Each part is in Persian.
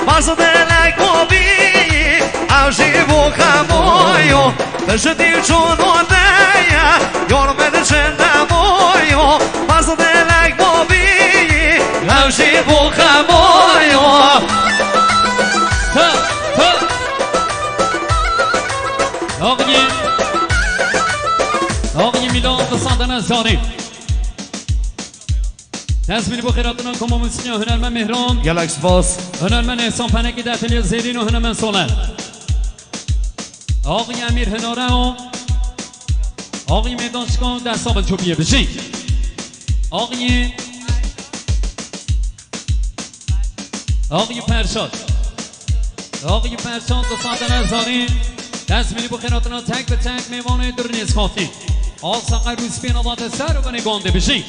باز دلک بابی عجیب و خمایو بجدی چون دیا یار من چندمایو باز دلک بابی عجیب و خمایو آقای میلاد بساندن از زانی تصمیلی با خیراتنا کما موسیقی هنرمند مهران گلکس باز هنرمند احسان پنکی در تلیه زیرین و هنرمند سولن آقای امیر هناره و آقای میدانشگاه در ثابت چوبیه بشین آقای پرشاد بساندن از زانی تصمیلی با خیراتنا تک به تک میوانه درنیز خاطی آساقه روز بین آباد سر و بنی گانده بشین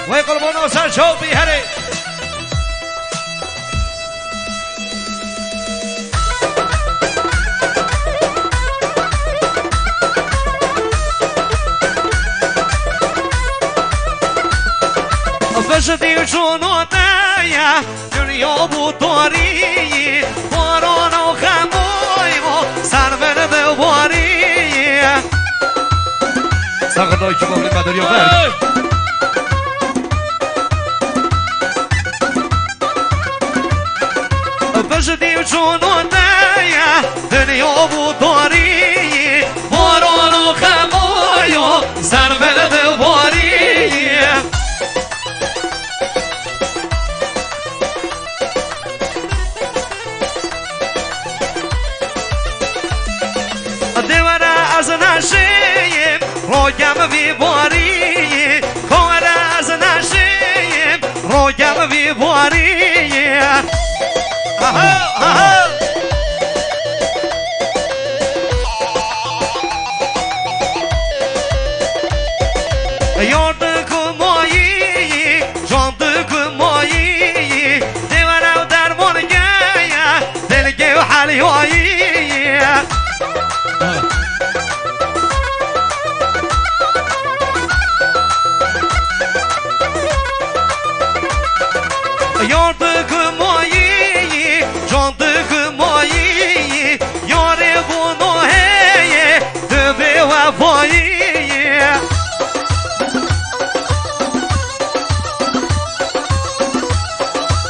وای قربانو سر چوبی هره بجدی چونو دیا دنیا بود داری باران و خموی و سر برده باری سقدای که بابلی مداری و برد بجدی چونو دیا دنیا بود داری باران و خموی و سر برده باری از نشیم رویم وی باری کار از نشیم رویم وی باری یاد کمایی جان کمایی دیوانه و درمانگه دلگه و حلیایی یاد کمایی جان کمایی یار گناهی دبه وفایی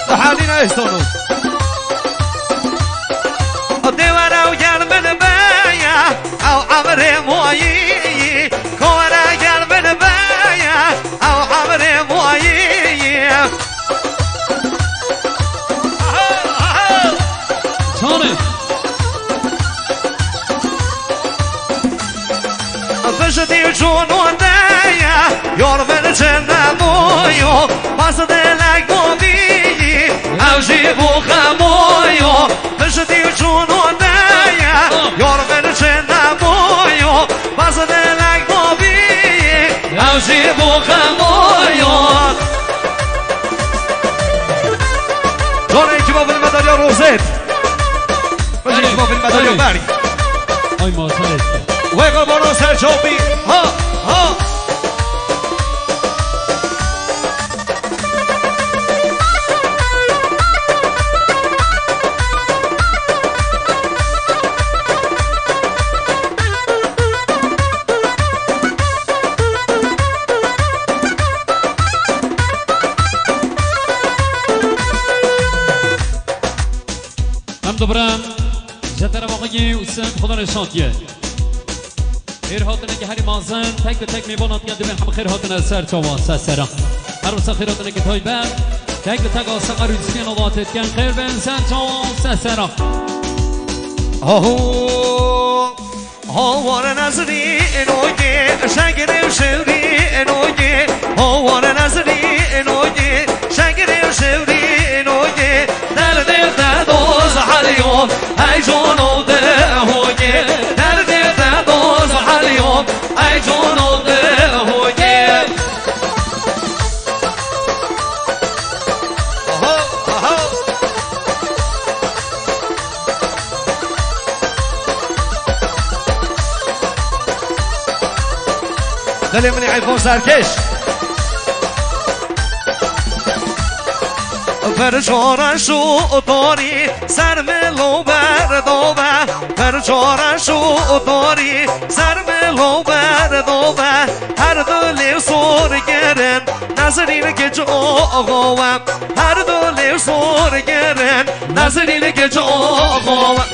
حالی نایستانو دیوانه و گرمن بیا او عمر مایی کاره گرمن بیا او عمر مایی بجدی چونو دیا یار من چندمایو باز دلک بابی عجیب و خمایو بجدی چونو دیا یار من چندمایو باز دلک بابی عجیب و خمایو جانه که بابل مداریا روزت بجدی که بابل مداریا برگ آی ماسالش وای قربانو سر چوبی ها ها هم دوبرم جتر واقعی اوسن خدا نشانتیه خیر هاتنه که هری مازن تک به تک میباند گرده به همه خیر هاتنه سر چاوان سر هر روز خیر هاتنه که تای بر تک به تک آسا قروزکین و واتت کن خیر بین سر چاوان سر هاوار نظری انوگه شگر شوری انوگه هاوار نظری انوگه شگر شوری انوگه در دل دوز حریوم ای جانو ده هوگه در دل دوز حریوم ای جانو ده هوگه دلی منی عیفون سرکش فرچارشو داری سر ملو بردابه فرچارشو داری سر ملو بردابه هر دلی سور گرن نظرین که جا آقاوم هر دلی سور گرن نظرین که جا آقاوم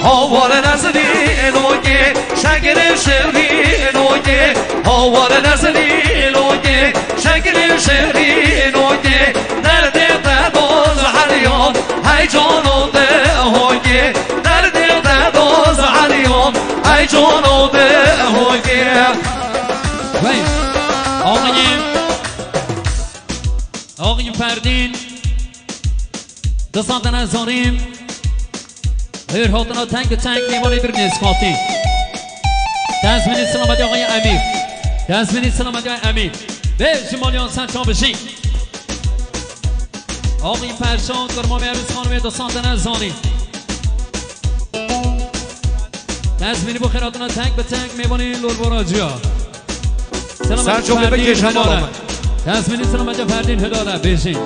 هاوار نظرین اوگه شگر شرین اوگه هاوار نظرین اوگه شگر شرین اوگه نرده باز حریام ای جانو ده هوگه در دل ده باز حریام ای جانو ده هوگه آقای فردین دستان نزاریم هر هاتنا تنگ میمانی در نسخاتی دزمینی سلامتی آقای امیر دزمینی سلامتی آقای امیر به جمالیان سرچان بشین آقای فرشاد گرمامی عروس خانمی دستان نزاریم دزمینی بخیراتنا تنگ به تنگ میمانی لولبراجی ها سرچان بکش همه دزمینی سلامتی فردین هداره بشین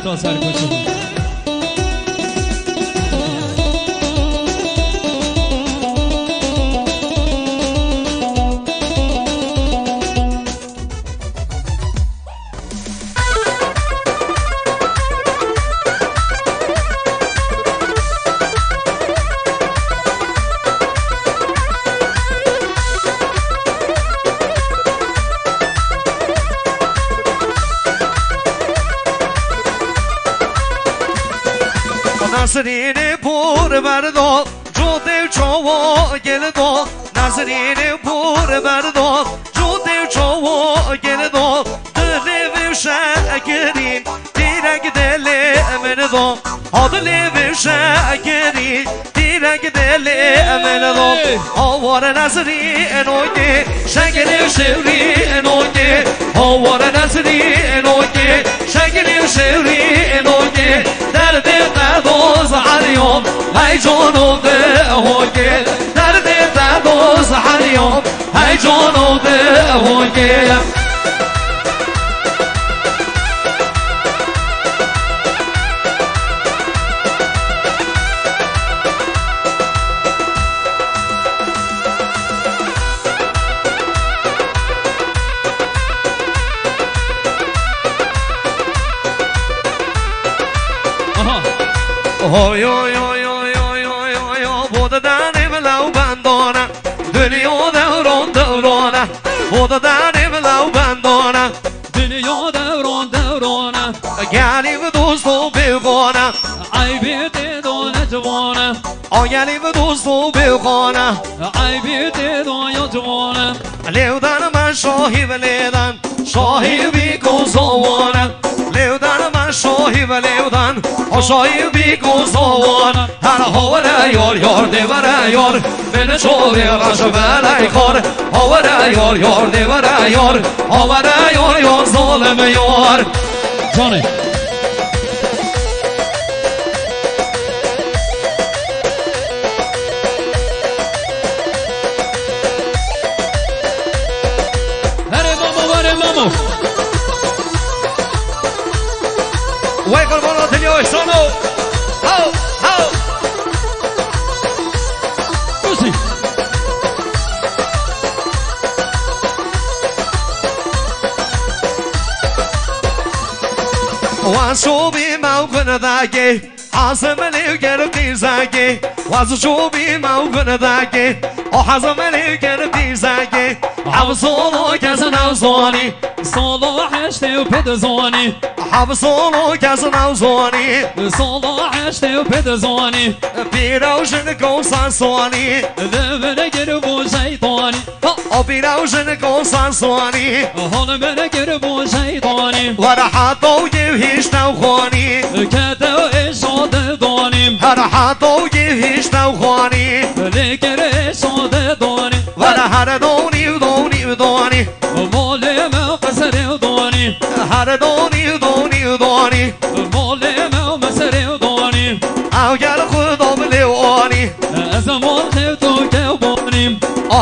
تا سر کشید نظرین پور بردار جوده چوا گل دار نظرین پور بردار جوده چوا گل دار دل شکری دیرک دل من دار دل شکری دیرک دل من دار آوار نظرین اوگه شکری شیرین اوگه آوار نظرین اوگه شکری شیرین اوگه در دل دوز حریام ای جانو ده هوگه در دل دوز حریام ای جانو ده هوگه Oy oy oy oy oy oy oy oy bu da danim lav bandona dünya devron devrona bu da danim lav bandona dünya devron devrona gelim dostu begona ay bitti doya civana gelim dostu begona ay bitti doya civana levdan man şahivledan şahibi kozovana levdan man şahivledan o şahibi kozovana her havara yar yar devara yar beni çore başı belay kar havara yar yar devara yar havara yar yar zalim yar Johnny Welcome on to your sono. How? Lucy. واسو بی موقن داگه حزملی گردی زاگه واسو بی موقن داگه حزملی گردی زاگه حبسولو کسن اوزانی صلو حشته و پدزانی حبسولو کسن اوزانی صلو حشته و پدزانی پیروشن کوسان سوانی دمنه گرب و شیطانی پیروشن کوسان سوانی حال منه گرب و شیطانی ورحاتو هیچ نوخوانی کده و اشاده دانیم ورحاتو هیچ نوخوانی لکر اشاده دانیم ورحر دونی مال من هر دانی دانی دانی مولم مسر دانی اگر خدا بلیوانی از مال تو که بانی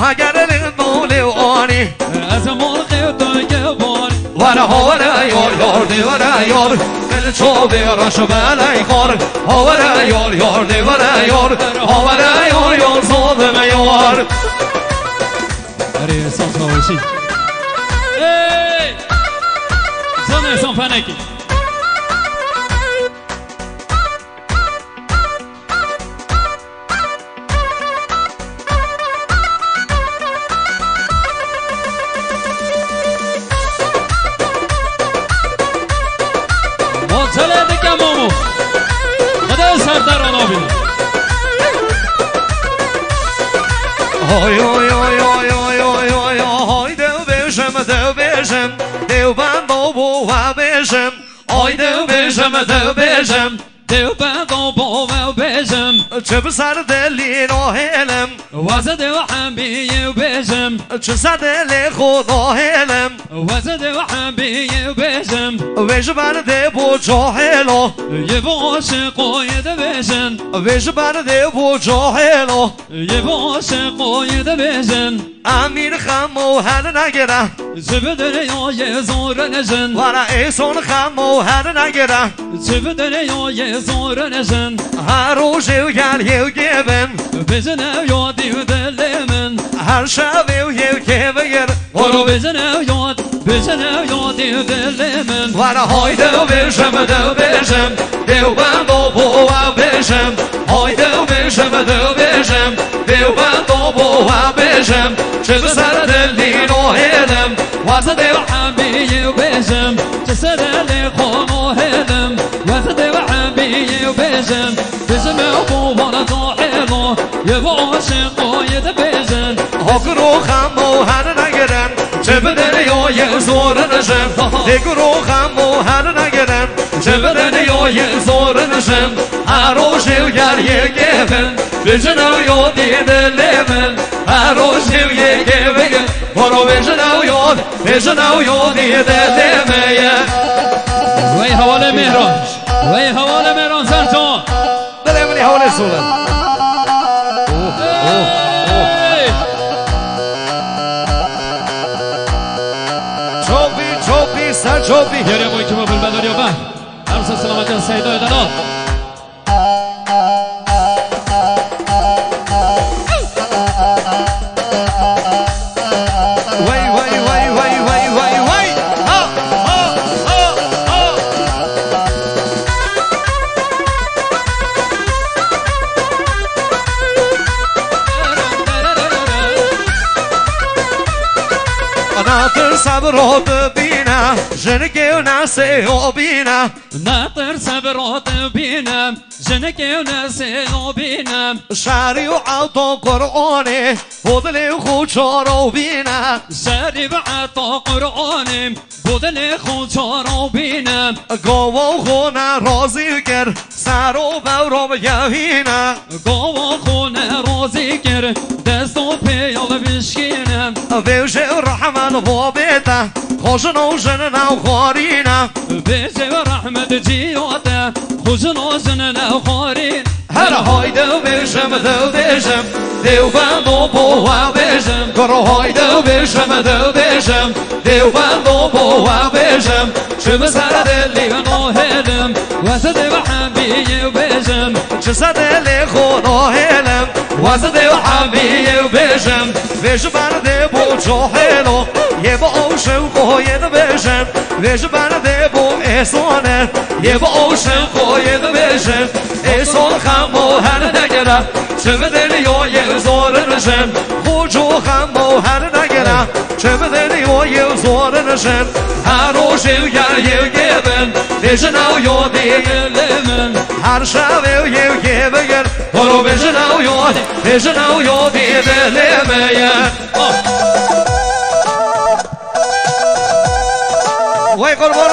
اگر بلیوانی از مال تو که بانی وره وره یار یار دی وره یار دل چو بیارش بلای خار وره یار یار دی وره یار وره یار یار ظالم یار اره سان خواهشی ای زانه سان فنکی چله دکم مامو خدا سردر آنا بینه های های های های های های های های دو بشم دو بند و بو بشم های دو بشم دو بند و بو بشم چه بسر دلی راهلم وزد و حنبی بشم چه سر دلی خدا هلم وزد و حنبی بشم ویش برده بو جاهلو یه عاشق و یه بشن ویش برده بو جاهلو یه عاشق و یه بشن امیر خمو هر نگره چه به دریای زور نشن ورا ایسون خمو هر نگره چه به دریای زور نشن هر روز یو گل یو گیبن بزنه یادی و دل من هر شب یو که بگر برو بزنه یادی و دل من ورا های دو بشم دو بند و بو بشم های دو بشم دو بند و بو بشم چه بسر دلی راهلم وزد و حنبی بشم چه سر دل خانو هلم وزد و حنبی بشم بشم و بوانا زاحلو یه عاشق و یه بشن هاگرو خمو هر نگرن چه بدن یای زور نشم دگرو خمو هر نگرن چه بدن یای زور نشم هر روز یو گریه گفن بجنو یادی دل من هر روز یو یه بگن برو بجنو یادی دل من وی حوال مهران سرطان دل منی حوال سولن چوبی سر چوبی یاری موی که با بلبنداری و بند عرص سلامتی سیدا ادنا ناتر صبر رو ببینم جنگی و نسه و بینم ناتر صبر رو ببینم جنگی و نسه و بینم شعری و عطا قرآنه بودل خوچا رو بینم شعری و عطا قرآنه بودل خوچا رو بینم گاوا خونه رازی گر سر و بورم یهینم گاوا خونه رازی گر دست و پیال بشکینم ویش رحمت و بیته خوشن و جن نو خوارینم بیشه و رحمت جیاته خوشن و جن نو خوارین هر های دو بشم دو بند و بو بشم گروه های دو بشم دو بند و بو بشم چه بسر دلی و ناهلم وزد و حنبی بشم چه سر دلی خدا هلم وزد و حنبی بشم ویش برده بو جاهلو یه با شوق و یه بشم ویش برده بو احسانه یه با شوق و یه بشم احسان خمو هر نگرم چه به دنیای زور نشم خوجو خمو هر نگرم چه به دنیای زور نشم هر روز یو گیبن بجنو یادی من هر شب یو بگر برو بجنو یادی دل من وای قربان